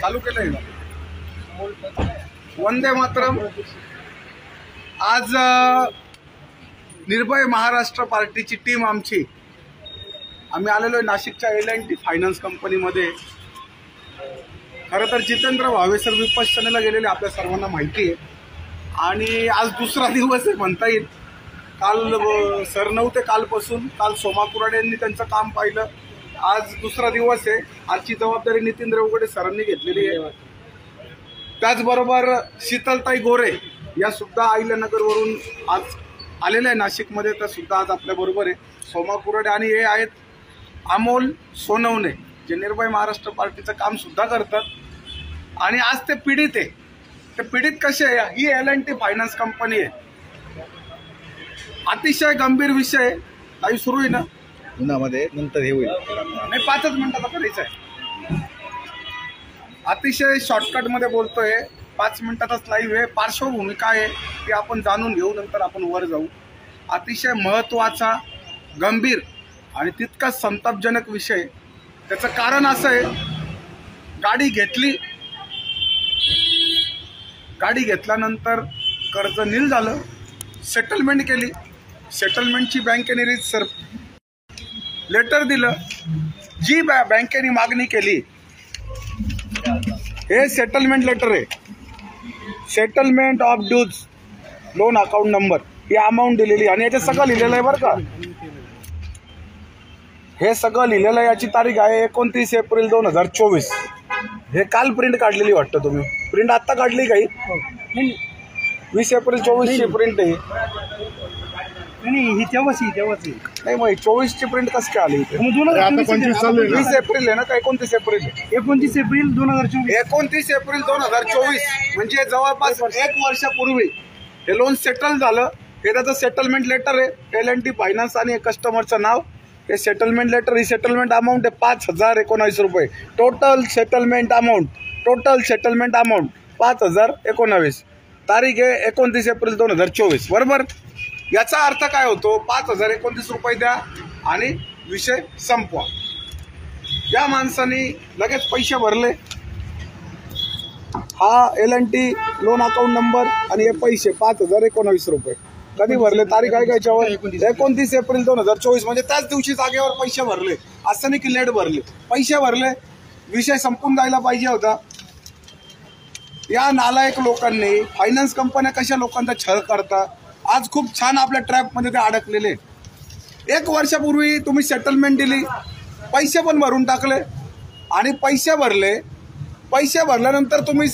चालू केलंय वंदे मातरम। आज निर्भय महाराष्ट्र पार्टीची टीम आम्ही आलेलो आहे नाशिकच्या L&T फायनान्स कंपनीमध्ये। खरं तर जितेंद्र भावे सर विपश्यनेला गेलेले आपल्या सर्वांना माहिती आहे आणि आज दुसरा दिवस आहे म्हणता येईल। काल सर नव्हते कालपासून, काल सोमा कुराडे यांनी त्यांचं काम पाहिलं, आज दुसरा दिवस आहे। आजची जबाबदारी नितीन रेवगडे सरांनी घेतलेली आहे। त्याचबरोबर शीतलताई गोरे या सुद्धा अहिल्यानगरवरून आज आलेल्या आहे नाशिकमध्ये, त्या सुद्धा आज आपल्या बरोबर आहे। सोमा कुराडे आणि हे आहेत अमोल सोनवणे जे निर्भय महाराष्ट्र पार्टीचं काम सुद्धा करतात आणि आज ते पीडित आहे। ते पीडित कसे आहे, ही L&T फायनान्स कंपनी आहे। अतिशय गंभीर विषय काही सुरू आहे ना उन्हामध्ये, नंतर हे होईल नाही 5 मिनिटाचा करायचा आहे। अतिशय शॉर्टकट मध्ये बोलतोय, 5 मिनिटाचाच लाईव्ह आहे। पार्श्वभूमी काय आहे ती आपण जाणून घेऊ, नंतर आपण वर जाऊ। अतिशय महत्त्वाचा, गंभीर आणि तितकाच संतापजनक विषय। त्याचं कारण असं आहे, गाडी घेतल्यानंतर कर्ज नील झालं, सेटलमेंट केली, सेटलमेंटची बँकेने सर लेटर दिलं, जी बँकेने मागणी केली हे सेटलमेंट लेटर आहे। Settlement of dues loan account number ही अमाऊंट दिलेली आणि याच्यात सगळं लिहिलेलं आहे बरं का। हे सगळं लिहिलेलं आहे, याची तारीख आहे 29 एप्रिल 2024। हे काल प्रिंट काढलेली वाटतं तुम्ही, प्रिंट आत्ता काढली काही 20 एप्रिल 24 ची प्रिंट आहे। ही तेव्हाच नाही मग 24 ची प्रिंट कसं काय आली इथे? 20 एप्रिल आहे ना का 29 एप्रिल? 29 एप्रिल 2024। 29 एप्रिल 2024 म्हणजे जवळपास 1 वर्षापूर्वी हे लोन सेटल झालं। हे त्याचं सेटलमेंट लेटर आहे, L&T फायनान्स आणि कस्टमरचं नाव, हे सेटलमेंट लेटर। ही सेटलमेंट अमाऊंट आहे 5019 रुपये। Total settlement amount 5019। तारीख आहे 29 एप्रिल 2024 बरोबर। याचा अर्थ काय होतो, 5019 रुपये द्या आणि विषय संपवा। या माणसाने लगेच पैसे भरले, हा L&T लोन अकाउंट नंबर आणि हे पैसे 5019 रुपये कधी भरले, तारीख आहे का याच्यावर? 29 एप्रिल 2024 म्हणजे त्याच दिवशी जागेवर पैसे भरले, असं नाही की लेट भरले, पैसे भरले, विषय संपून जायला पाहिजे होता। या नालायक लोकांनी, फायनान्स कंपन्या कशा लोकांचा छळ करतात, आज खूप छान आपल्या ट्रॅपमध्ये ते अडकलेले। 1 वर्षापूर्वी तुम्ही सेटलमेंट दिली, पैसे पण भरून टाकले आणि पैसे भरल्यानंतर तुम्ही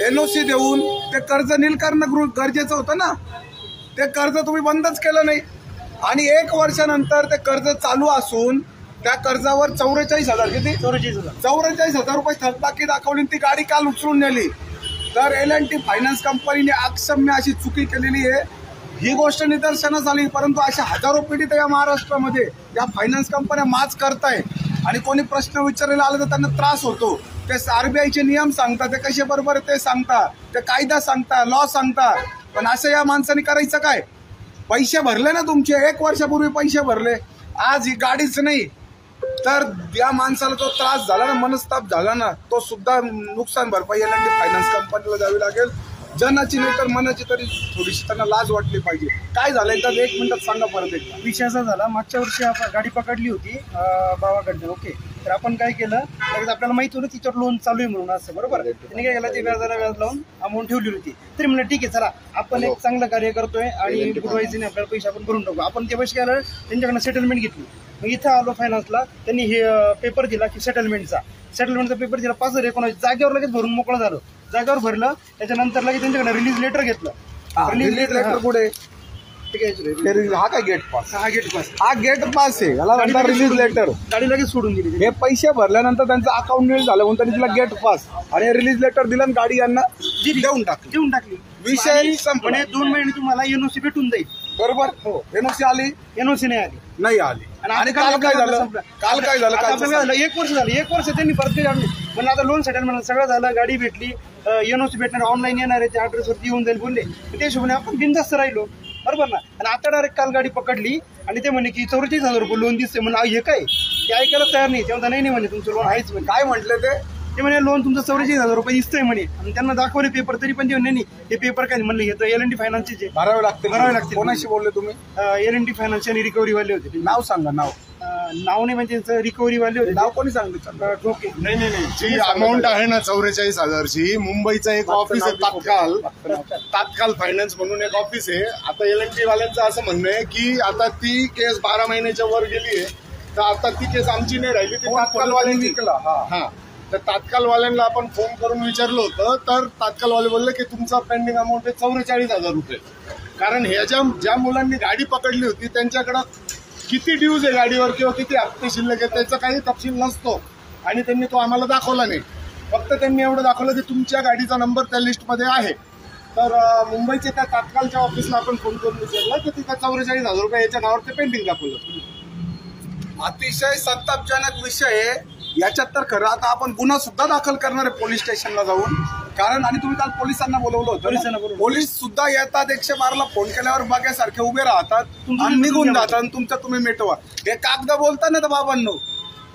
NOC देऊन ते कर्ज नील करणं गरजेचं होतं ना। ते कर्ज तुम्ही बंदच केलं नाही आणि 1 वर्षानंतर ते कर्ज चालू असून त्या कर्जावर 44,000 किती 44,000 रुपये थकबाकी दाखवली, ती गाडी काल उचलून नेली। तर L&T फायनान्स कंपनीने अक्षम्य अशी चुकी केलेली आहे, ही गोष्ट निदर्शनास आली। परंतु अशा हजारो पीडित या महाराष्ट्रामध्ये या फायनान्स कंपन्या माच करताय आणि कोणी प्रश्न विचारायला आला तर त्यांना त्रास होतो। ते RBIचे नियम सांगतात, ते कसे बरोबर ते सांगतात, ते कायदा सांगतात, लॉ सांगतात, पण असं या माणसाने करायचं काय? पैसे भरले ना तुमचे, 1 वर्षापूर्वी पैसे भरले, आज ही गाडीच नाही तर या माणसाला जो त्रास झाला ना, मनस्ताप झाला ना, तो सुद्धा नुकसान भरपाई L&T फायनान्स कंपनीला द्यावी लागेल। जनाची नाही तर मनाची तरी थोडीशी त्यांना लाज वाटली पाहिजे। काय झालंय तर 1 मिनिटात सांगा परत एकदा। विषय असा झाला, मागच्या वर्षी आपण गाडी पकडली होती भावाकडनं, ओके। तर आपण काय केलं, लगेच आपल्याला माहिती होतं तिच्यावर लोन चालू आहे म्हणून, असं बरोबर। त्यांनी काय केलं, ते व्याज लावून अमाऊंट ठेवली होती। तरी म्हणलं ठीक आहे, चला आपण एक चांगलं कार्य करतोय आणि बुडवायचं नाही, आपल्याला पैसे आपण भरून टाकू। आपण ते पैसे केलं, त्यांच्याकडनं सेटलमेंट घेतली। मग इथं आलो फायनान्सला, त्यांनी हे पेपर दिला की सेटलमेंटचा पेपर दिला 5019, जागेवर लगेच भरून मोकळं झालं। जागेवर भरलं, त्याच्यानंतर लगेच त्यांच्याकडे रिलीज लेटर घेतलं। रिलीज लेटर पुढे हा काय गेट पास? हा गेट पास आहे, याला म्हणतात रिलीज लेटर। गाडी लगेच सोडून दिली। हे पैसे भरल्यानंतर त्यांचं अकाउंट नील झालं म्हणून त्यांनी तिला गेट पास आणि रिलीज लेटर दिलं आणि गाडी यांना देऊन टाकली। विषय संपणे 2 महिने तुम्हाला NOC भेटून जाईल बरोबर। हो, NOC आली, NOC नाही आली। आणि काल काय झालं 1 वर्ष झालं, 1 वर्ष त्यांनी परत काढली, पण आता लोन सेटलमेंट सगळं झालं, गाडी भेटली, NOC भेटणार, ऑनलाईन येणार आहे, त्या ॲड्रेसवरती येऊन जाईल बोलले। त्या हिशोबाने आपण बिनधास्त राहिलो बरोबर ना। आणि आता डायरेक्ट काल गाडी पकडली आणि ते म्हणे की 44,000 रुपये लोन दिसते. म्हणलं हे काय, ते ऐकायला तयार नाही. तेव्हा नाही म्हणे तुमचं लोन आहेच म्हणे. काय म्हटले ते म्हणे लोन तुमचं 44,000 रुपये दिसतंय म्हणे. आणि त्यांना दाखवले पेपर, तरी पण ते म्हणे नाही हे पेपर काय. म्हणलं हे तर L&T फायनान्सचे भरावे लागते. कोणाशी बोलले तुम्ही? L&T फायनान्स आणि रिकव्हरी वाले होते. नाव सांगा. नाव नाही म्हणजे रिकव्हरी वाले होते. नाव कोणी सांगितलं? ओके. नाही जी अमाऊंट आहे ना 44,000ची, मुंबईचं एक ऑफिस आहे तात्काल फायनान्स म्हणून एक ऑफिस आहे. आता L&T वाल्यांचं असं म्हणणं आहे की आता ती केस 12 महिन्याच्या वर गेली आहे, तर आता ती केस आमची नाही राहिली, ती तात्कालवाल्यांनी विकला. हा, तर तात्कालवाल्यांना आपण फोन करून विचारलं होतं, तर तात्कालवाले बोलले की तुमचा पेंडिंग अमाऊंट आहे 44,000 रुपये. कारण ह्या ज्या मुलांनी गाडी पकडली होती त्यांच्याकडं किती ड्यूज आहे गाडीवर किंवा किती हप्ते शिल्लक आहे त्याचा काही तपशील नसतो, आणि त्यांनी तो आम्हाला दाखवला नाही. फक्त त्यांनी एवढं दाखवलं की तुमच्या गाडीचा नंबर त्या लिस्टमध्ये आहे. तर मुंबईच्या त्या तात्कालच्या ऑफिसला आपण फोन करून विचारलं तर तिथं 44,000 रुपये याच्या नावावर ते पेंडिंग दाखवलं. अतिशय संतापजनक विषय आहे. याच्यात तर खरं आता आपण गुन्हा सुद्धा दाखल करणार आहे पोलीस स्टेशनला जाऊन. कारण आणि तुम्ही काल पोलिसांना बोलवलं होतं. पोलीस सुद्धा येतात, 112ला फोन केल्यावर बघ्यासारखे उभे राहतात आणि निघून जातात आणि तुमचं तुम्ही मिटवा. हे कागद बोलता ना तर बाबांनो,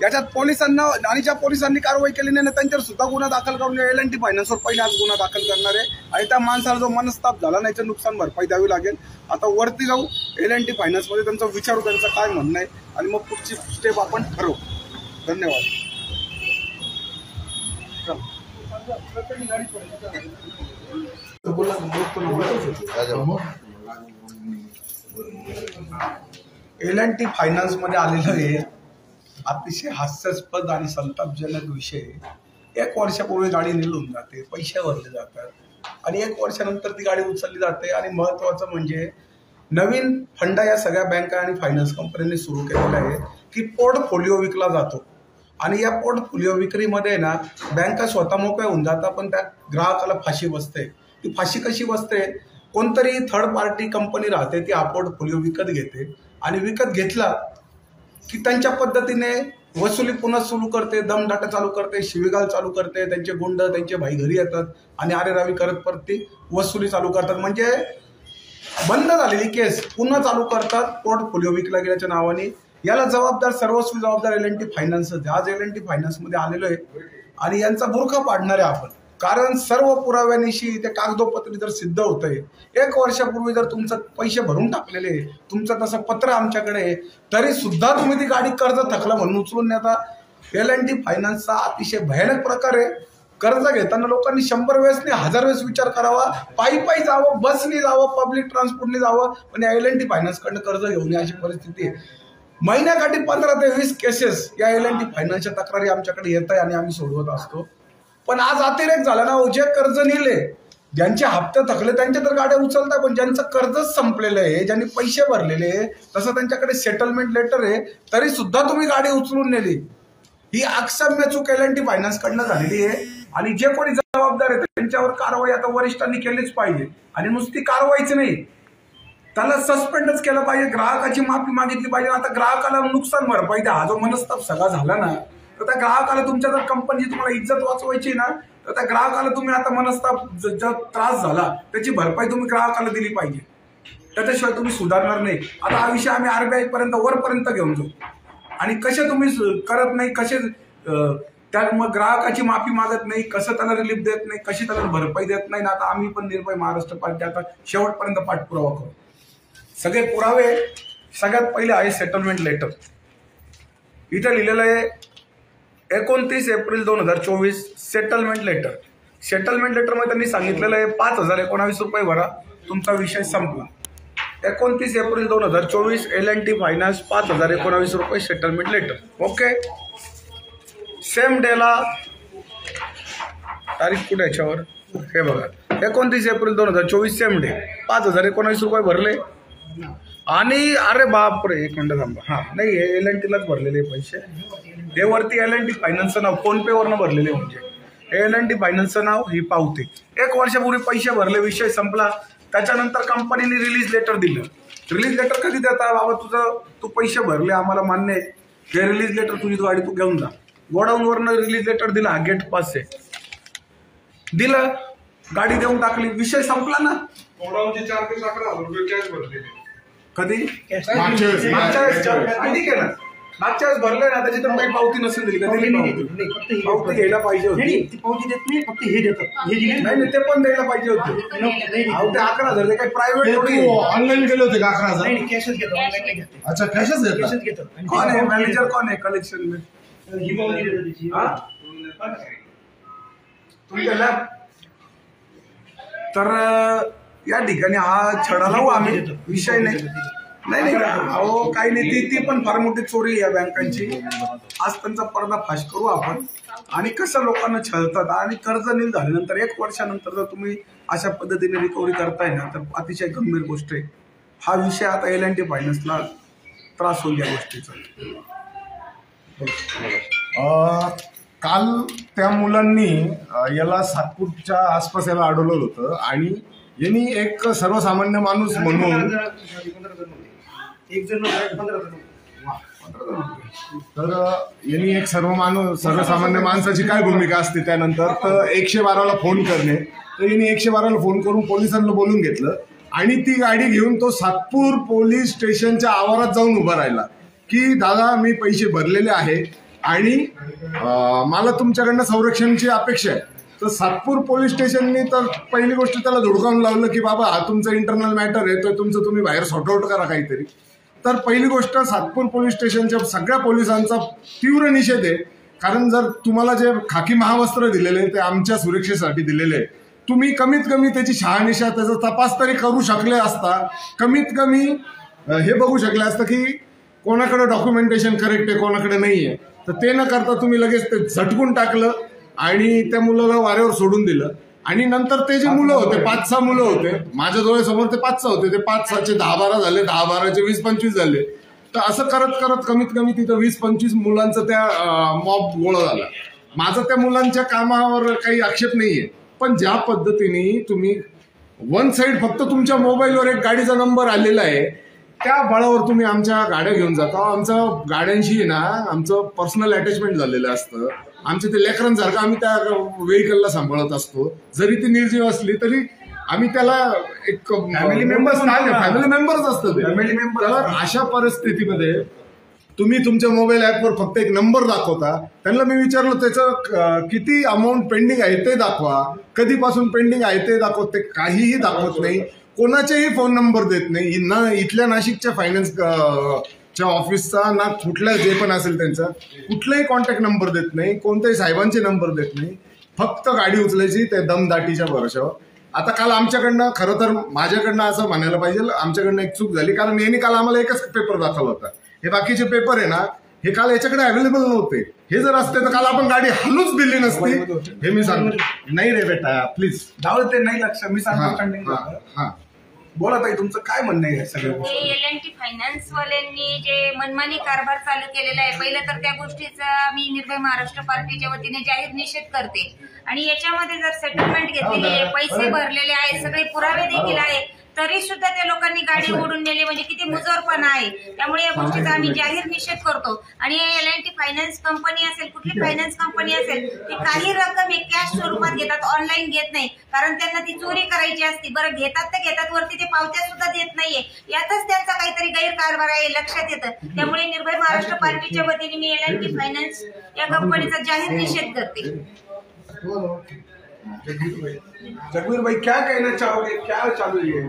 याच्यात पोलिसांना आणि ज्या पोलिसांनी कारवाई केली नाही त्यांच्यावर सुद्धा गुन्हा दाखल करून L&T फायनान्सवर पहिले आज गुन्हा दाखल करणार आहे. आणि त्या माणसाला जो मनस्ताप झाला नाही त्याचं नुकसान भरपाई द्यावी लागेल. आता वरती जाऊ L&T फायनान्समध्ये त्यांचं विचारू त्यांचं काय म्हणणं आहे आणि मग पुढची स्टेप आपण ठरवू. धन्यवाद. L&T फायनान्स मध्ये आलेलं आहे अतिशय हास्यास्पद आणि संतापजनक विषय. 1 वर्षापूर्वी गाडी निघून जाते, पैसे भरले जातात आणि 1 वर्षानंतर ती गाडी उचलली जाते. आणि महत्वाचं म्हणजे नवीन फंड या सगळ्या बँका आणि फायनान्स कंपन्यांनी सुरू केलेला आहे की पोर्टफोलिओ विकला जातो. आणि या पोर्टफोलिओ विक्रीमध्ये ना बँका स्वतः मोकळ्या होऊन जातात, पण त्या ग्राहकाला फाशी बसते. ती फाशी कशी बसते? कोणतरी थर्ड पार्टी कंपनी राहते, ती हा पोर्टफोलिओ विकत घेते आणि विकत घेतला की त्यांच्या पद्धतीने वसुली पुन्हा सुरू करते, दमदाटा चालू करते, शिवीगाळ चालू करते. त्यांचे गुंड त्यांचे भाई घरी येतात आणि आरेरावी करत परत ती वसुली चालू करतात. म्हणजे बंद झालेली केस पुन्हा चालू करतात पोर्टफोलिओ विकला गेल्याच्या नावाने. याला जबाबदार सर्वस्वी जबाबदार L&T फायनान्सच. आज L&T फायनान्समध्ये आलेलो आहे आणि यांचा बुरखा पाडणार आहे आपण. कारण सर्व पुराव्यानिशी ते कागदोपत्री जर सिद्ध होतंय, 1 वर्षापूर्वी जर तुमचं पैसे भरून टाकलेले, तुमचं तसं पत्र आमच्याकडे आहे, तरी सुद्धा तुम्ही ती गाडी कर्ज थकलं म्हणून उचलून नेता. L&T फायनान्सचा अतिशय भयानक प्रकार आहे. कर्ज घेताना लोकांनी 100 वेळेस नाही 1000 वेळेस विचार करावा. पायी जावं, बसनी जावं, पब्लिक ट्रान्सपोर्टने जावं, पण L&T फायनान्सकडनं कर्ज घेऊन नये अशी परिस्थिती आहे. महिन्याकाठी 15 ते 20 केसेस या L&T फायनान्सच्या तक्रारी आमच्याकडे येत आहे आणि आम्ही सोडवत असतो. पण आज अतिरेक झाला ना. जे कर्ज नेले, ज्यांचे हप्ते थकले त्यांच्या तर गाड्या उचलतात, पण ज्यांचं कर्जच संपलेलं आहे, ज्यांनी पैसे भरलेले आहे, तसं त्यांच्याकडे सेटलमेंट लेटर आहे, तरी सुद्धा तुम्ही गाडी उचलून नेली. ही अक्षम्य चूक L&T फायनान्सकडनं झालेली आहे. आणि जे कोणी जबाबदार आहे त्यांच्यावर कारवाई आता वरिष्ठांनी केलीच पाहिजे. आणि नुसती कारवाईच नाही, त्याला सस्पेंडच केलं पाहिजे, ग्राहकाची माफी मागितली पाहिजे. आता ग्राहकाला नुकसान भरपाई द्या. हा जो मनस्ताप सगळा झाला ना, तर त्या ग्राहकाला तुमच्या जर कंपनीची तुम्हाला इज्जत वाचवायची ना, तर त्या ग्राहकाला तुम्ही आता मनस्ताप जर त्रास झाला त्याची भरपाई तुम्ही ग्राहकाला दिली पाहिजे. त्याच्याशिवाय तुम्ही सुधारणार नाही. आता हा विषय आम्ही RBI पर्यंत वरपर्यंत घेऊन जाऊ. आणि कसे तुम्ही करत नाही, कसे त्या मग ग्राहकाची माफी मागत नाही, कसं त्याला रिलीफ देत नाही, कशी त्याला भरपाई देत नाही ना. आता आम्ही पण निर्भय महाराष्ट्र पार्टी आता शेवटपर्यंत पाठपुरावा करू. सगळे पुरावे सगळ्यात पहिले आहे सेटलमेंट लेटर. इथे लिहिलेलं आहे 29 एप्रिल 2024 सेटलमेंट लेटर. सेटलमेंट लेटरमध्ये त्यांनी सांगितलेलं आहे 5,019 रुपये भरा, तुमचा विषय संपला. 29 एप्रिल 2024 L&T फायनान्स 5,019 रुपये सेटलमेंट लेटर. ओके. सेम डेला तारीख कुठे याच्यावर हे बघा, 29 एप्रिल 2024 सेम डे 5,019 रुपये भरले. आणि अरे बापरे, 1 मिनिट थांबा. हा नाही, हे L&Tलाच भरलेले पैसे. हे वरती L&T फायनान्सचं नाव फोनपेवरनं भरलेले, म्हणजे L&T फायनान्सचं नाव ही पावती. 1 वर्षापूर्वी पैसे भरले, विषय संपला. त्याच्यानंतर कंपनीने रिलीज लेटर दिलं. रिलीज लेटर कधी देता? बाबा तू पैसे भरले, आम्हाला मान्य आहे, हे रिलीज लेटर तुझी गाडी तू घेऊन जा. गोडाऊनवरनं रिलीज लेटर दिला, गेट पास आहे, दिलं, गाडी देऊन टाकली, विषय संपला ना. गोडाऊनचे 4 ते 11,000 रुपये कॅश भरलेले. कधी मागच्या वेळेस. मागच्या वेळेस ठीक आहे ना, मागच्या वेळेस भरले ना, त्याची तर काही पावती नसेल दिली का? पावती दिली नाही, पावती. नाही, फक्त हे पावती घ्यायला पाहिजे नाही, होती. नाही, ती पावती देत नाही, फक्त हे देतात. हे दिले नाही ते पण द्यायला पाहिजे होते. अहो ते 11,000 ते काही प्रायव्हेट थोडी. ऑनलाईन गेले होते का 11,000? नाही कॅशच घेतो, ऑनलाईन नाही घेतो. अच्छा, कॅशच घेतला. कॅशच घेतो. आणि कोण आहे मॅनेजर, कोण आहे कलेक्शन में? ही पावती देतात त्याची. तुमच्या लॅब. तर या ठिकाणी हा छडा लावू आम्ही, विषय नाही. नाही अहो काही नाही, ती पण फार मोठी चोरी आहे या बँकांची. आज त्यांचा पर्दाफाश करू आपण. आणि कसं लोकांना छळतात, आणि कर्ज नील झाल्यानंतर 1 वर्षानंतर जर तुम्ही अशा पद्धतीने रिकव्हरी करताय ना, तर अतिशय गंभीर गोष्ट आहे. हा विषय आता L&T फायनान्सला त्रास होईल या गोष्टीचा. काल त्या मुलांनी याला सातपूरच्या आसपास याला अडवलं होतं, आणि यांनी एक सर्वसामान्य माणूस म्हणून 1 जण 15 जण. तर यांनी एक सर्वसामान्य माणसाची काय भूमिका असते त्यानंतर, तर 112ला फोन करणे. तर यांनी 112ला फोन करून पोलिसांना बोलून घेतलं, आणि ती गाडी घेऊन तो सातपूर पोलीस स्टेशनच्या आवारात जाऊन उभा राहिला की दादा मी पैसे भरलेले आहे आणि मला तुमच्याकडनं संरक्षणाची अपेक्षा आहे. तर सातपूर पोलीस स्टेशननी तर पहिली गोष्ट त्याला धुडकावून लावलं की बाबा हा तुमचं इंटरनल मॅटर आहे, तर तुमचं तुम्ही बाहेर सॉर्ट आउट करा काहीतरी. तर पहिली गोष्ट सातपूर पोलीस स्टेशनच्या सगळ्या पोलिसांचा तीव्र निषेध आहे. कारण जर तुम्हाला जे खाकी महावस्त्र दिलेले ते आमच्या सुरक्षेसाठी दिलेले आहे, तुम्ही कमीत कमी त्याची शहानिशा, त्याचा तपास तरी करू शकले असता. कमीत कमी हे बघू शकले असतं की कोणाकडे डॉक्युमेंटेशन करेक्ट आहे, कोणाकडे नाही आहे. तर ते न करता तुम्ही लगेच ते झटकून टाकलं आणि त्या मुलाला वाऱ्यावर सोडून दिलं. आणि नंतर ते जे मुलं होते, 5-6 मुलं होते माझ्या डोळ्यासमोर, ते 5-6 होते, ते 5-6चे 10-12 झाले, 10-12चे 20-25 झाले. तर असं करत करत कमीत कमी तिथं 20-25 मुलांचं त्या मॉब गोळा झाला. माझा त्या मुलांच्या कामावर काही आक्षेप नाहीये, पण ज्या पद्धतीने तुम्ही वन साईड फक्त तुमच्या मोबाईलवर एक गाडीचा नंबर आलेला आहे, त्या बळावर तुम्ही आमच्या गाड्या घेऊन जाता. आमचं गाड्यांशी ना आमचं पर्सनल अटॅचमेंट झालेलं असतं. आमच्या ते लेकरांसारखं आम्ही त्या व्हेकलला सांभाळत असतो. जरी ती निर्जीव असली तरी आम्ही त्याला एक फॅमिली मेंबर्स असतं ते फॅमिली मेंबर. अशा परिस्थितीमध्ये तुम्ही तुमच्या मोबाईल ऍपवर फक्त एक नंबर दाखवता. त्यांना मी विचारलं त्याचं किती अमाऊंट पेंडिंग आहे ते दाखवा, कधीपासून पेंडिंग आहे ते दाखवत, ते काहीही दाखवत नाही. कोणाचेही फोन नंबर देत नाही, ना इथल्या नाशिकच्या फायनान्स च्या ऑफिसचा, ना कुठल्या जे पण असेल त्यांचा कुठलाही कॉन्टॅक्ट नंबर देत नाही, कोणत्याही साहेबांचे नंबर देत नाही. फक्त गाडी उचलायची त्या दमदाटीच्या भरोशावर. आता काल आमच्याकडनं, खरं तर माझ्याकडनं असं म्हणायला पाहिजे, आमच्याकडनं एक चूक झाली. कारण यांनी काल आम्हाला एकच पेपर दाखवला होता. हे बाकीचे पेपर आहे ना, हे काल याच्याकडे अवेलेबल नव्हते. हे जर असते तर काल आपण गाडी हलूच दिली नसती. हे मी सांगतो. नाही रे बेटा प्लीज जाऊ ते नाही लक्ष, मी सांगतो. बोला ताई, तुमचं काय म्हणणं आहे सगळं? L&T फायनान्स वाल्यांनी जे मनमानी कारभार चालू केलेला आहे, पहिलं तर त्या गोष्टीचा मी निर्भय महाराष्ट्र पार्टीच्या वतीने जाहीर निषेध करते. आणि याच्यामध्ये जर सेटलमेंट घेतलेली आहे, पैसे भरलेले आहे, सगळे पुरावे देखील आहे, तरी सुद्धा त्या लोकांनी गाडी ओढून नेली, म्हणजे किती मुजोरपणा आहे. त्यामुळे या गोष्टीचा आम्ही जाहीर निषेध करतो. आणि L&T फायनान्स कंपनी असेल, कुठली फायनान्स कंपनी असेल, ती काही रक्कम हे कॅश स्वरूपात घेतात, ऑनलाईन घेत नाही. कारण त्यांना ती चोरी करायची असते. बरं घेतात तर घेतात, वरती ते पावत्या सुद्धा देत नाहीये. यातच त्यांचा काहीतरी गैरकारभार आहे लक्षात येतं. त्यामुळे निर्भय महाराष्ट्र पार्टीच्या वतीने मी L&T फायनान्स या कंपनीचा जाहीर निषेध करते. जगवीर भाई क्या कहना चाहोगे, क्या चालू है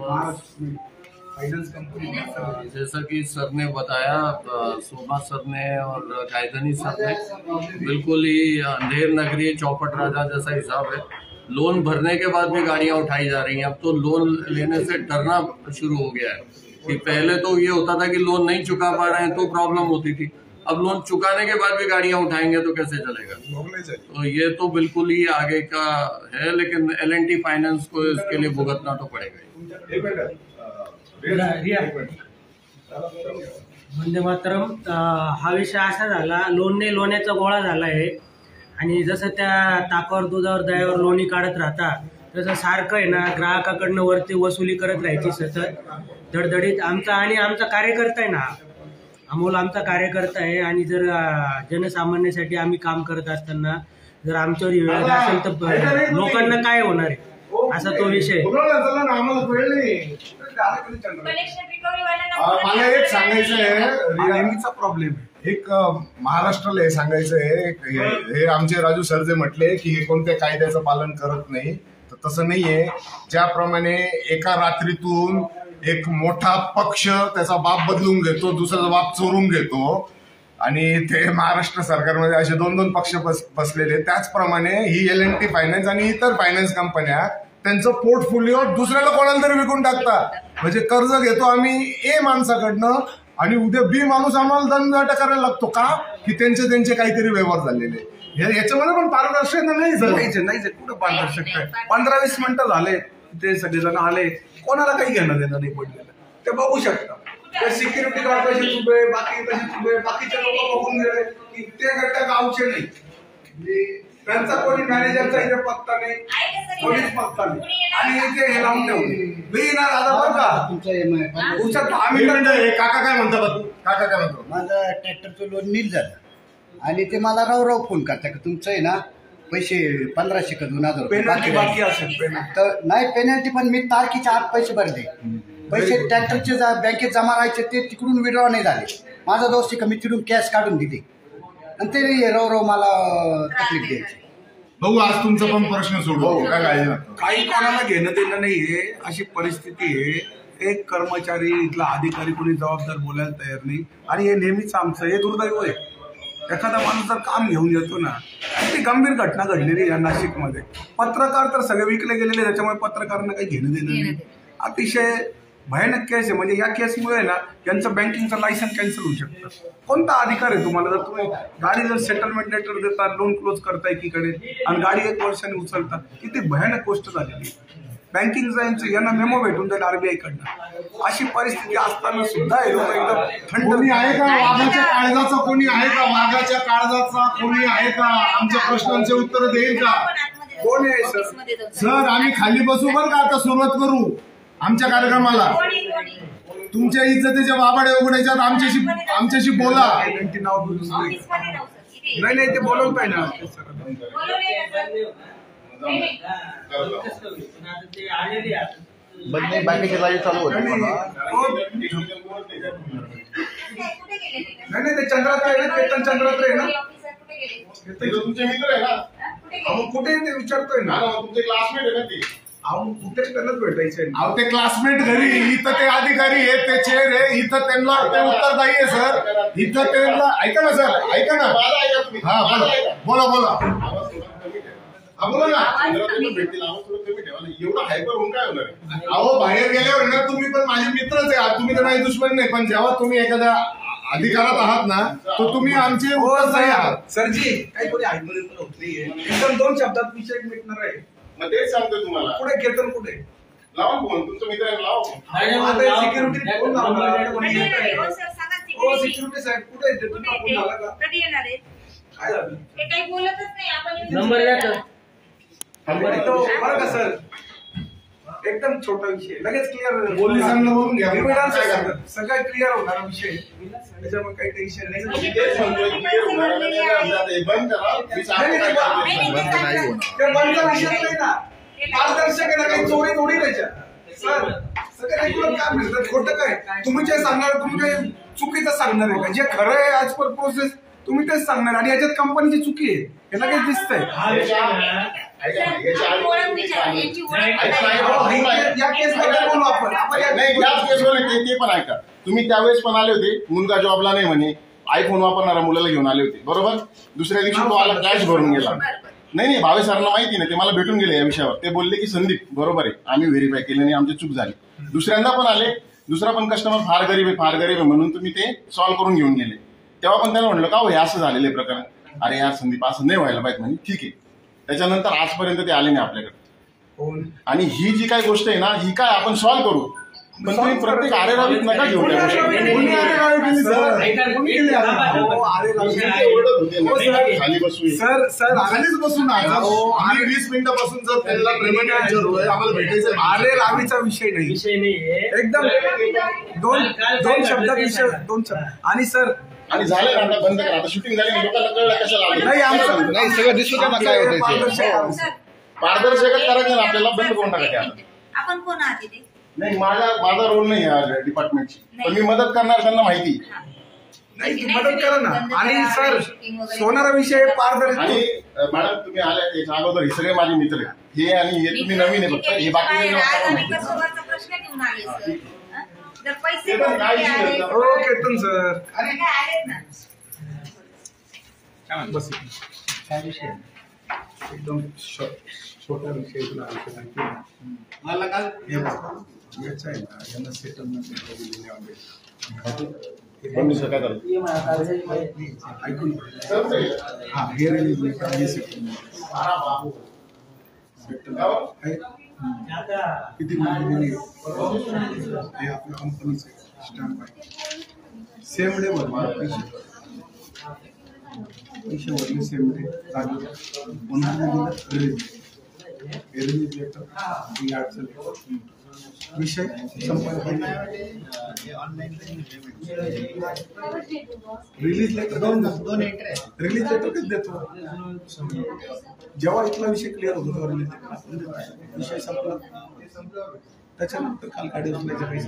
फाइनेंस कंपनी? जैसा कि सर ने बताया, शोभा सर ने और गायधनी सर ने, बिल्कुल ही अंधेर नगरी चौपट राजा जैसा हिसाब है. लोन भरने के बाद भी गाड़ियां उठाई जा रही हैं. अब तो लोन लेने से डरना शुरू हो गया है. कि पहले तो ये होता था कि लोन नहीं चुका पा रहे हैं तो प्रॉब्लम होती थी. अब लोन चुकाने के बाद भी गाड़ियां उठाएंगे तो कैसे चलेगा? तो ये तो बिल्कुल ही आगे का है. लेकिन L&T फाइनेंस को इसके लिए भुगतना तो पड़ेगा. वंदे मातरम. हा विषय असा झाला, लोण्याचा गोळा झाला आहे. आणि जसं त्या ताकावर दुधावर दयावर लोणी काढत राहतात, तसं सारखं आहे ना ग्राहकाकडनं वरती वसुली करत राहायची सतत धडधडीत. आमचा कार्यकर्ता आहे ना, अमोल आमचा कार्यकर्ता आहे. आणि जर जनसामान्यासाठी आम्ही काम करत असताना जर आमच्यावर वेळ असेल तर लोकांना काय होणार आहे? असा तो विषय. चला ना, आम्हाला वेळ नाही. कलेक्शन रिकव्हरी मला एक सांगायचं आहे, नेहमीचा प्रॉब्लेम आहे. एक महाराष्ट्राला हे सांगायचं आहे, हे आमचे राजू सर जे म्हटले की हे कोणत्या कायद्याचं पालन करत नाही, तर तसं नाहीये. ज्याप्रमाणे एका रात्रीतून एक मोठा पक्ष त्याचा बाप बदलून घेतो, दुसऱ्याचा बाप चोरून घेतो आणि ते महाराष्ट्र सरकारमध्ये असे 2-2 पक्ष बसलेले, त्याचप्रमाणे ही L&T फायनान्स आणि इतर फायनान्स कंपन्या त्यांचं पोर्टफोलिओ दुसऱ्याला कोणाला तरी विकून टाकतात. म्हणजे कर्ज घेतो आम्ही ए माणसाकडनं आणि उद्या बी माणूस आम्हाला दंडाटा करायला लागतो का, की त्यांचे काहीतरी व्यवहार झालेले. याच्यामध्ये पण पारदर्शकता नाही सर. नाहीच कुठं पारदर्शकता आहे. 15-20 मिनिटं झाले, ते सगळेजण आले, कोणाला काही घेणं देणं नाही पडलेलं. ते बघू शकता. ते सिक्युरिटी गार्ड तसेच उभे, बाकी तसेच उभे, बाकीचे लोक बघून गेले की ते गट्टा गावचे नाही, त्यांचा कोणी मॅनेजरचा इथे पत्ता नाही, कोणीच पत्ता नाही, आणि इथे हे लावून ठेवले. मी ना दादा बरं का तुमच्या 10 मिनिटं. काका काय म्हणतात, काका काय म्हणतो, माझं ट्रॅक्टरचं लोन नील झालं आणि ते मला राव फोन करता की तुमचं आहे ना पैसे 1500 का 2000 पेनल्टी बाकी असेल. पेनल्टी तर नाही पेनल्टी, पण मी तारखेच्या आत पैसे भरले. पैसे ट्रॅक्टरचे बँकेत जमा राहायचे ते तिकडून विड्रॉ नाही झाले. माझा दोस्त आहे का मी तिकडून कॅश काढून दिली आणि ते राव मला तकलीफ द्यायची. भाऊ आज तुमचा पण प्रश्न सोडू, काय काही कोणाला घेणं देणं नाहीये, अशी परिस्थिती आहे. एक कर्मचारी, इथला अधिकारी कोणी जबाबदार बोलायला तयार नाही, आणि हे नेहमीच आमचं हे दुर्दैव आहे. एखादा माणूस जर काम घेऊन येतो ना, ती गंभीर घटना घडलेली आहे नाशिकमध्ये. पत्रकार तर सगळे विकले गेलेले, त्याच्यामुळे पत्रकारांना काही घेणं देणं नाही. अतिशय भयानक केस आहे. म्हणजे या केसमुळे ना यांचं बँकिंगचं लायसन्स कॅन्सल होऊ शकतं. कोणता अधिकार आहे तुम्हाला? जर तुम्ही गाडी जर सेटलमेंट लेटर देता, लोन क्लोज करता एकीकडे, आणि गाडी 1 वर्षाने उचलता, किती भयानक गोष्ट झालेली. बँकिंगचा यांना मेमो भेटून जाईल RBI कडनं. अशी परिस्थिती असताना सुद्धा हे लोक एकदम थंड. कोणी आहे का वाघाच्या काळजाचा? कोणी आहे का वाघाच्या काळजाचा? कोणी आहे का आमच्या प्रश्नांचे उत्तर देईल का? कोण आहे सर? सर आम्ही खाली बसू बरं का, आता सुरुवात करू आमच्या कार्यक्रमाला. तुमच्या इज्जतीच्या बाबाडे उघडायच्यात, आमच्याशी बोला. नाव नाही ते बोलवत आहे ना. बाकीचे राजे चालू होते. नाही ते चंद्रात्र आहे ना, केतन चंद्रात्र आहे ना. तुमचे मित्र आहे ना, मग कुठे ते विचारतोय ना. तुमचे क्लासमेट आहे ना ते. कुठे त्यांनाच भेटायचंय. अहो ते क्लासमेट घरी, इथं ते अधिकारी आहेत, ते चेअर आहे, इथं त्यांना ते उत्तरदायी आहे सर. इथं त्यांना ऐका ना सर, ऐका ना. हा बोला बोला बोला ना. एवढं हायपर होऊन काय होणार? अहो बाहेर गेल्यावर ना तुम्ही पण माझे मित्रच आहे, तुम्ही तर माझे दुश्मन नाही, पण जेव्हा तुम्ही एखाद्या अधिकारात आहात ना, तर तुम्ही आमचे उत्तरदायी आहात. सरजी काही कोणी ऐकून होत नाहीये. एकदम 2 शब्दात विषय मिटणार आहे. मग तेच सांगतोय तुम्हाला. कुठे केतन कुठे? लावा फोन, तुमचं मित्र आहे लावा. सिक्युरिटी फोन लावणार. सिक्युरिटी साहेब कुठे येते? तुमचा फोन झाला का? कधी येणार आहे? काय झालं? ते काही बोलतच नाही. आपण नंबर द्या तर. बरं का सर, एकदम छोटा विषय, लगेच क्लिअर. पोलिसांना बोलून घ्या. सगळं क्लिअर होणार विषय, त्याच्यामुळे काही टेन्शन नाही. ते बंद विषय नाही ना, पारदर्शक आहे ना, काही चोरी थोडी त्याच्यात. सर सगळं रेग्युलर काम मिळतं. खोटं काय तुम्ही जे सांगणार, तुम्ही काही चुकीचं सांगणार आहे का? जे खरं आहे ऍज पर प्रोसेस तुम्ही तेच सांगणार, आणि याच्यात कंपनीची चुकी आहे हे लगेच दिसतंय. या केसमध्ये बोलू आपण. ते पण ऐका, तुम्ही त्यावेळेस पण आले होते, मुलगा जॉबला नाही म्हणे, आयफोन वापरणारा मुलाला घेऊन आले होते बरोबर. दुसऱ्या दिवशी तो आला कॅश भरून गेला. नाही भावे सरांना माहिती नाही, ते मला भेटून गेले या विषयावर. ते बोलले की संदीप बरोबर आहे, आम्ही व्हेरीफाय केलं नाही, आमची चूक झाली. दुसऱ्यांदा पण आले, दुसरा पण कस्टमर फार गरीब आहे म्हणून तुम्ही ते सॉल्व्ह करून घेऊन गेले. तेव्हा पण त्यांना म्हटलं का हो हे असं झालेलं आहे प्रकरण. अरे यार संदीप असं नाही व्हायला पाहिजे म्हणे. ठीक आहे. त्याच्यानंतर आजपर्यंत ते आले नाही आपल्याकडे. आणि ही जी काही गोष्ट आहे ना, ही काय आपण सॉल्व्ह करू, पण तुम्ही प्रत्येक आरेरावीत नका घेऊ त्या गोष्टी. खाली बसू सर खालीच बसून आम्ही 20 मिनिटापासून जर त्यांना पेमेंट आम्हाला भेटायचं. आरेरावीचा विषय नाही, एकदम दोन शब्दात विषय, 2 शब्द. आणि सर आणि झालं आता बंद करा, आता शूटिंग झाली, लोकांना कळलं कशाला नाही. आमचं नाही सगळं दिसू द्या ना काय होतं. पारदर्शकच करायचं ना आपल्याला, बंद करून टाकायचं आता. आपण कोण आहात इथे? नाही, माझा रोल नाही आहे डिपार्टमेंटची, पण मी मदत करणार, त्यांना माहिती. नाही ती मदत करा ना. आणि सर सोनारा विषय पारदर्शक. आणि मॅडम तुम्ही आल्या त्याच्या अगोदर हे सगळे माझे मित्र आहेत, हे आणि हे तुम्ही नवीन आहे फक्त, हे बाकी प्रश्न घेऊन आले सर. जर पैसे हो केतन सर आलेत ना. बस काय विषय एकदम छोटा विषय तुला मला काल याचा आहे ना, यांना सेटलमेंट दिलेले आहे. ऐकून हा हे रिलीज किती दिली हे आपल्या कंपनीचे स्टॅम्प आहे. सेम डे भरणार पैसे भरले सेम डे जागे पुन्हा रिलीज लेटर ही अडचण विषय संपायला रिलीज लेटर दोन रिलीज लेटर कधी देतो जेव्हा इथला विषय क्लिअर होतो तेव्हा रिलीज लेटर विषय संपला. त्याच्यानंतर काल गाडी उचलायचं काही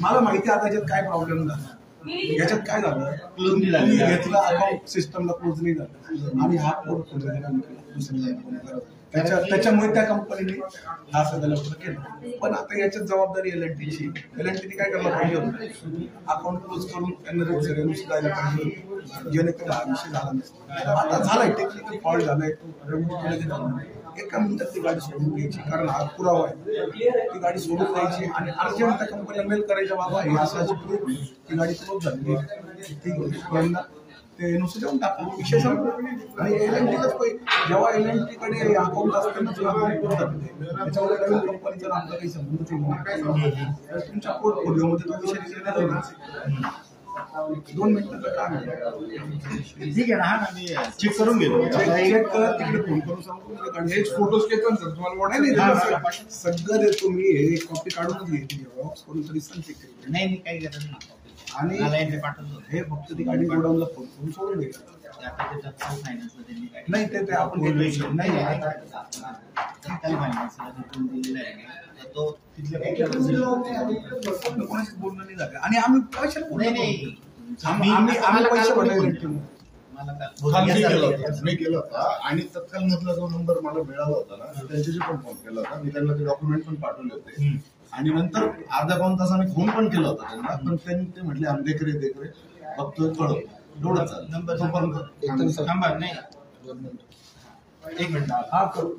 मला माहिती आता याच्यात काय प्रॉब्लेम झाला. याच्यात काय झालं, तुम्ही घेतला अकाउंट सिस्टमला क्लोज नाही झालं आणि हा कोड दुसऱ्या त्याच्यामुळे त्या कंपनीने हा सगळं केलं. पण आता याच्यात जबाबदारी एल&टीची. एल&टीने काय करायला पाहिजे होतं, अकाउंट क्लोज करून त्यांना रेव्हेन्यू द्यायला पाहिजे, जेणेकरून हा विषय झाला नसतो. आता झालाय, टेक्निकल फॉल्ट झालाय, एका मिनिटात ती गाडी सोडून घ्यायची, कारण हा पुरावा आहे. ती गाडी सोडून द्यायची आणि अर्जंट त्या कंपनीला मेल करायच्या, बाबा हे असं प्रूफ ती गाडी क्लोज झाली, ते नुसतं देऊन टाकू, विषय संपला. आणि एल&टीलाच जेव्हा एल&टी कडे अकाउंट असतं ना त्याच्यामध्ये नवीन कंपनीचा आपला काही संबंध नाही. तुमच्या पोर्टफोलिओमध्ये तो विषय दिलेला नाही. 2 मिनिटाचं काम आहे. ठीक आहे ना, हा ना चेक करून घेतो. चेक कर, तिकडे फोन करून सांगतो. हेच फोटोज घेतो सर तुम्हाला नाही सगळं देतो मी. हे कॉपी काढूनच घेतली बॉक्स करून तरी सांग चेक केलं नाही काही गरज नाही. आणि हे फक्त ती गाडी गोडाऊनला फोन करून सोडून द्यायचं. नाही ते आपण कोणाशीच बोलणं नाही झालं आणि आम्ही पैशाला पैसे भरले. मी केलं होता आणि तत्काल मधला जो नंबर मला मिळाला होता ना, त्यांच्याशी पण फोन केला होता. मी त्यांना ते डॉक्युमेंट पण पाठवले होते आणि नंतर अर्धा पाऊण तासाने फोन पण केला होता त्यांना, पण त्यांनी ते म्हटले आम्ही देखरे फक्त कळव एवढंच नंबर थांबा. नाही 1 मिनिट हा करू.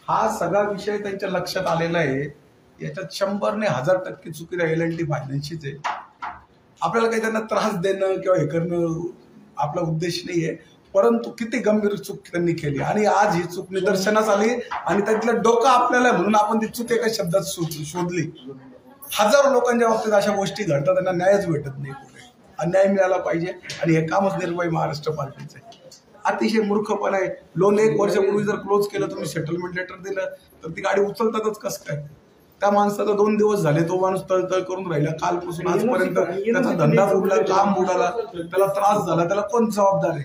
हा सगळा विषय त्यांच्या लक्षात आलेला आहे. याच्यात 100% 1000% चुकीला एल&टी फायनान्सचीच आहे. आपल्याला काही त्यांना त्रास देणं किंवा हे करणं आपला उद्देश नाहीये, परंतु किती गंभीर चूक त्यांनी केली आणि आज ही चूक निदर्शनास आली आणि त्यातलं डोकं आपल्याला म्हणून आपण ती चूक एका शब्दात शोधली. हजारो लोकांच्या बाबतीत अशा गोष्टी घडतात, त्यांना न्यायच भेटत नाही. कुठे अन्याय मिळाला पाहिजे आणि हे कामच निर्भय महाराष्ट्र पार्टीचं आहे. अतिशय मूर्खपणा आहे. लोन 1 वर्षापूर्वी जर क्लोज केलं, तुम्ही सेटलमेंट लेटर दिलं तर ती गाडी उचलतातच कसं काय. त्या माणसाचा 2 दिवस झाले, तो माणूस तळतळ करून राहिला. कालपासून आजपर्यंत त्याचा धंदा बुडला, काम बुडाला, त्याला त्रास झाला. त्याला कोण जबाबदार आहे?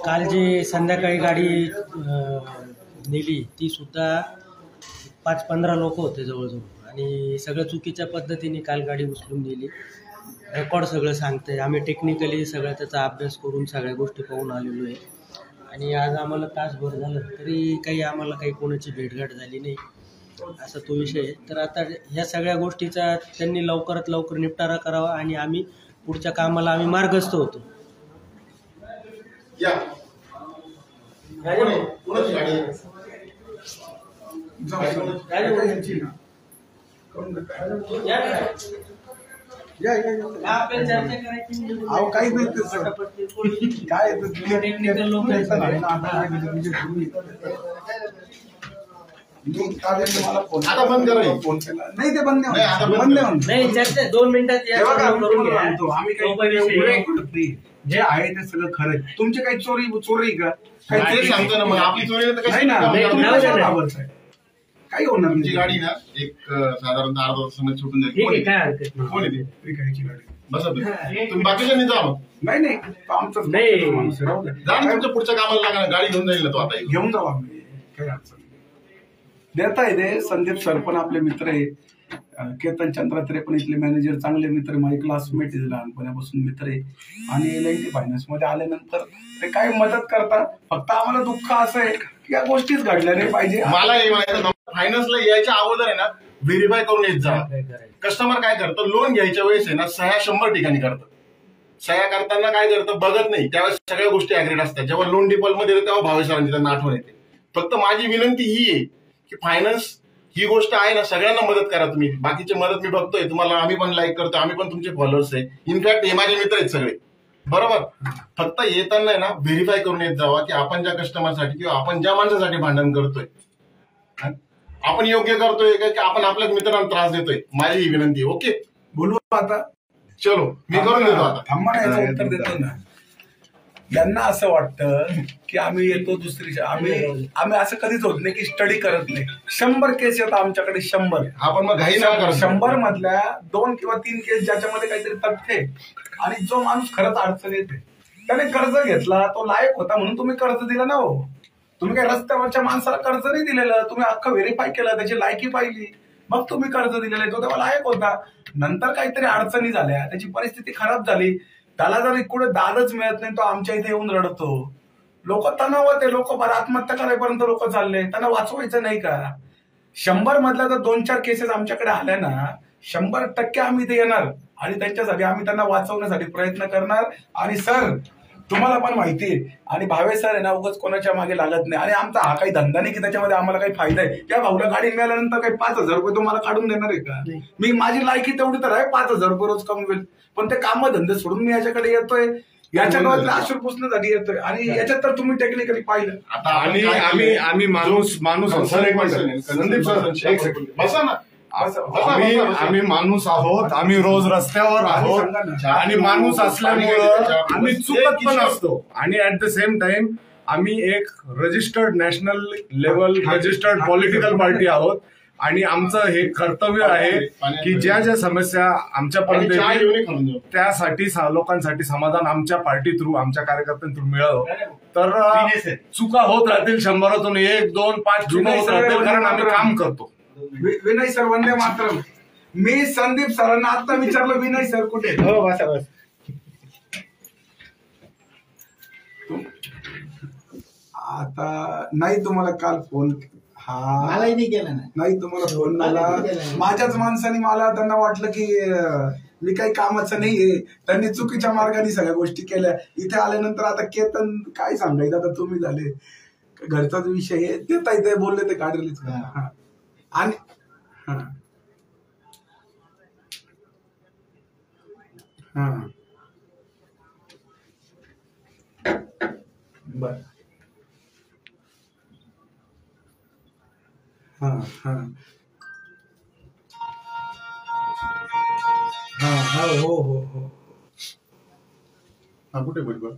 काल जी संध्याकाळी गाडी नेली ती सुद्धा 5-15 लोक होते जवळजवळ आणि सगळं चुकीच्या पद्धतीने काल गाडी उचलून नेली. रेकॉर्ड सगळं सांगतंय. आम्ही टेक्निकली सगळं त्याचा अभ्यास करून सगळ्या गोष्टी पाहून आलेलो आहे आणि आज आम्हाला तासभर झालं तरी काही आम्हाला काही कोणाची भेटगाठ झाली नाही, असा तो विषय आहे. तर आता ह्या सगळ्या गोष्टीचा त्यांनी लवकरात लवकर निपटारा करावा आणि आम्ही पुढच्या कामाला आम्ही मार्गस्थ होतो. काही काय टेक्निकल लोक मी काढले मला फोन आता बंद करा हे. फोन केला नाही ते बंद नाही, आता बंद बंद करा. नाही चर्चा 2 मिनिटात या तेव्हा काय करून तुम्हाला घ्या. म्हणतो, आम्ही काही सोपा विषय आहे. करत नाही. जे आहे ते सगळं खरं आहे. तुमची काही चोरी का काही नाही, ते सांगतो ना मग आपली चोरी तर नाही ना कशी तुम्ही नाही, कशाला नाही. घाबरताय? काही होणार तुमची नाही. गाडी ना एक साधारणतः अर्धा तासामध्ये सुटून ठीक आहे जाईल. काय हरकत नाही. कोण येते विकायची गाडी बसा तुम्ही बाकीच्यांनी जा मग. नाही नाही तो आमचाच नाही. माणूस आहे, राहू द्या. जा ना तुमच्या पुढच्या कामाला लागा ना, गाडी घेऊन जाईल ना तो आता इथून. घेऊन जाऊ आम्ही काही अडचण नाही. देता येते संदीप सर पण आपले मित्र आहे, केतन चंद्रात्रे पण इथले मॅनेजर चांगले मित्र आहे, माझे क्लासमेट आहे, लहानपणापासून मित्र आहे. आणि LNT फायनान्स मध्ये आल्यानंतर ते काय मदत करतात. फक्त आम्हाला दुःख असं आहे की या गोष्टीच घडल्या नाही पाहिजे. मला हे म्हणायचं फायनान्सला यायच्या अगोदर आहे ना व्हेरीफाय करून येत जा. काय करायचं? कस्टमर काय करतं, लोन घ्यायच्या वेळेस आहे ना सह्या 100 ठिकाणी करतं. सह्या करताना काय करतं बघत नाही, त्यावेळेस सगळ्या गोष्टी ऍग्रीड असतात. जेव्हा लोन डिफॉल्ट मध्ये येतं तेव्हा भावेसरांची त्यांना आठवण येते. फक्त माझी विनंती ही आहे की फायनान्स ही गोष्ट आहे ना सगळ्यांना मदत करा तुम्ही. बाकीची मदत मी बघतोय तुम्हाला, आम्ही पण लाईक करतो, आम्ही पण तुमचे फॉलोअर्स आहे. इनफॅक्ट हे माझे मित्र आहेत सगळे, बरोबर. फक्त येताना आहे ना व्हेरीफाय करून येत जावा की आपण ज्या कस्टमरसाठी किंवा आपण ज्या माणसासाठी भांडण करतोय आपण योग्य करतोय का की आपण आपल्याच मित्रांना त्रास देतोय. माझी ही विनंती आहे. ओके बोलू आता चलो मी करून देतो आता. थांबा ना, याचं उत्तर देतो ना. यांना असं वाटतं की आम्ही येतो दुसरी आम्ही असं कधीच होत नाही की स्टडी करत नाही. 100 केस येतात आमच्याकडे, 100. आपण मग घाई ना करा. 100 मधल्या 2 किंवा 3 केस ज्याच्यामध्ये काहीतरी तथ्य आहे आणि जो माणूस खरंच अडचण येते त्याने कर्ज घेतला, तो लायक होता म्हणून तुम्ही कर्ज दिलं ना. हो तुम्ही काही रस्त्यावरच्या माणसाला कर्ज नाही दिलेलं, तुम्ही अख्खं व्हेरीफाय केलं, त्याची लायकी पाहिली, मग तुम्ही कर्ज दिलेलं आहे. तो तेव्हा लायक होता. नंतर काहीतरी अडचणी झाल्या, त्याची परिस्थिती खराब झाली, त्याला जर इकडे दादच मिळत नाही तो आमच्या इथे येऊन रडतो. लोक तणावात आहे, लोक आत्महत्या करायपर्यंत लोक चालले. त्यांना वाचवायचं नाही का? 100 मधल्या जर 2-4 केसेस आमच्याकडे आल्या ना 100% आम्ही इथे येणार आणि त्यांच्यासाठी आम्ही त्यांना वाचवण्यासाठी प्रयत्न करणार. आणि सर तुम्हाला पण माहिती आहे आणि भावे सर आहे ना उगाच कोणाच्या मागे लागत नाही. आणि आमचा हा काही धंदा नाही की त्याच्यामध्ये आम्हाला काही फायदा आहे. त्या भाऊला गाडी मिळाल्यानंतर काही 5,000 रुपये तुम्हाला काढून देणार आहे का? मी माझी लायकी तेवढी तर आहे, 5,000 रुपये रोज कमवेल. पण ते काम धंदे सोडून मी याच्याकडे येतोय, याच्या डोळ्यातले अश्रू पुसण्यासाठी येतोय. आणि याच्यात तर तुम्ही टेक्निकली पाहिलं. आता आम्ही माणूस संदीप सर एक सेकंड बसा ना. आम्ही माणूस आहोत, आम्ही रोज रस्त्यावर आहोत आणि माणूस असल्यामुळं आम्ही चुकत पण असतो. आणि ऍट द सेम टाइम आम्ही एक registered national level registered political party आहोत आणि आमचं हे कर्तव्य आहे की ज्या ज्या समस्या आमच्यापर्यंत येतील त्यासाठी लोकांसाठी समाधान आमच्या पार्टी थ्रू आमच्या कार्यकर्त्यां थ्रू मिळावं. तर चुका होत राहतील, 100तून 1, 2, 5 चुका होत राहतील कारण आम्ही काम करतो. विनय सर वंदे मातरम. मी संदीप सरांना आता विचारलं विनय सर कुठे? हो बस बस. आता नाही तुम्हाला काल फोन मलाही नाही केलं ना. नाही तुम्हाला फोन आला. माझ्याच माणसाने मला त्यांना वाटलं की मी काही कामाचं नाहीये, त्यांनी चुकीच्या मार्गाने सगळ्या गोष्टी केल्या. इथे आल्यानंतर आता केतन काय सांगायचं, आता तुम्ही झाले घरचाच विषय आहे. देता इथे बोलले ते गाडीलेच. आणि बर हो हो हो. हा कुठे बरोबर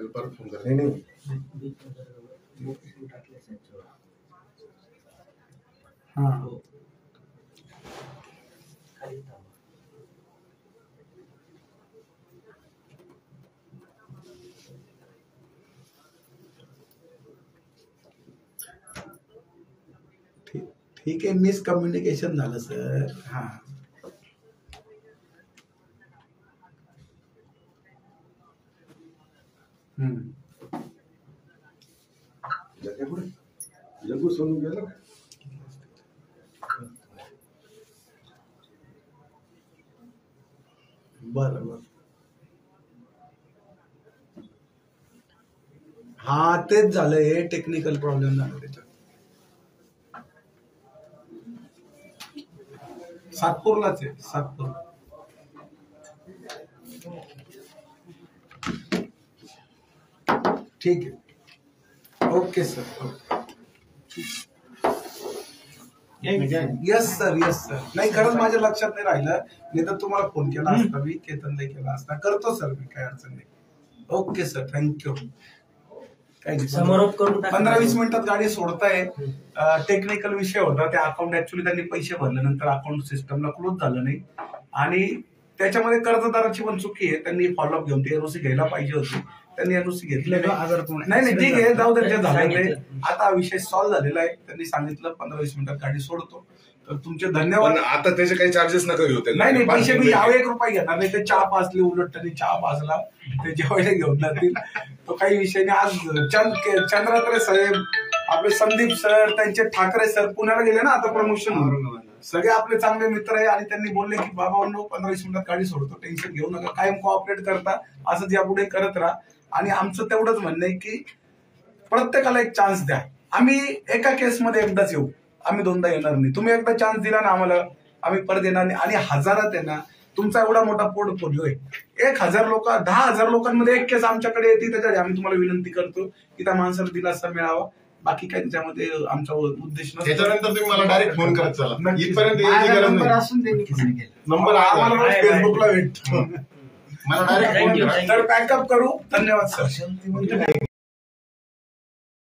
परत फोन करा. नाही ठीक आहे. मिसकम्युनिकेशन झालं सर. हा जगू सोनू गेलं. बरं बरं. हा तेच झालं, हे टेक्निकल प्रॉब्लेम झाला त्याच्यात. सातपूरलाच आहे, सातपूर. ठीक आहे. Okay sir. Yes sir, yes sir. नाही खरंच माझ्या लक्षात नाही राहिलं, नाही तर तुम्हाला फोन केला असता मी, केतनला केला असता. करतो सर मी, काय अडचण नाही. Okay sir, thank you. समोर करून 15-20 मिनिटात गाडी सोडताय. टेक्निकल विषय होता, त्या अकाउंट ऍक्च्युली त्यांनी पैसे भरल्यानंतर अकाउंट सिस्टमला क्लोज झालं नाही आणि त्याच्यामध्ये कर्जदाराची पण चुकी आहे. त्यांनी फॉलोअप घेऊन ते एनओसी घ्यायला पाहिजे होती, त्यांनी एनओसी घेतले नाही. ठीक आहे, जाऊ दे, झालेलं आता विषय सॉल्व्ह झालेला आहे. त्यांनी सांगितलं 15-20 मिनिटात गाडी सोडतो. तर तुमचे धन्यवाद. आता त्याचे काही चार्जेस नका घेऊ. नाही पैसे मी यावे 1 रुपये घेणार नाही. ते चहा पाजले, उलट त्यांनी चहा पाजला, ते जेवायला घेऊन जातील, तो काही विषय नाही. आज चंद्रात्रे साहेब, आपले संदीप सर, त्यांचे ठाकरे सर पुण्याला गेले ना आता प्रमोशन, सगळे आपले चांगले मित्र आहे आणि त्यांनी बोलले की बाबा 15-20 मिनिटात गाडी सोडतो, टेन्शन घेऊ नका, कायम कोऑपरेट करता, असंच यापुढे करत राहा. आणि आमचं तेवढंच म्हणणं आहे की प्रत्येकाला एक चान्स द्या. आम्ही एका केसमध्ये एकदाच येऊ, आम्ही 2दा येणार नाही. तुम्ही एकदा चान्स दिला ना आम्हाला, आम्ही परत येणार नाही. आणि हजारात आहे ना, तुमचा एवढा मोठा पोर्टफोलिओ आहे, 1000 लोक, 10,000 लोकांमध्ये एक केस आमच्याकडे येते, त्याच्यासाठी आम्ही तुम्हाला विनंती करतो की त्या माणसाला दिलासा मिळावा. बाकी काही त्याच्यामध्ये आमचा उद्देश नसतो. त्याच्यानंतर तुम्ही मला डायरेक्ट फोन करत चला, इथपर्यंत यायची गरज नंबर नाही. असून त्यांनी कसं केलं. नंबर आम्हाला फेसबुकला भेटतो. मला डायरेक्ट फोन करा. तर पॅकअप करू. धन्यवाद सर.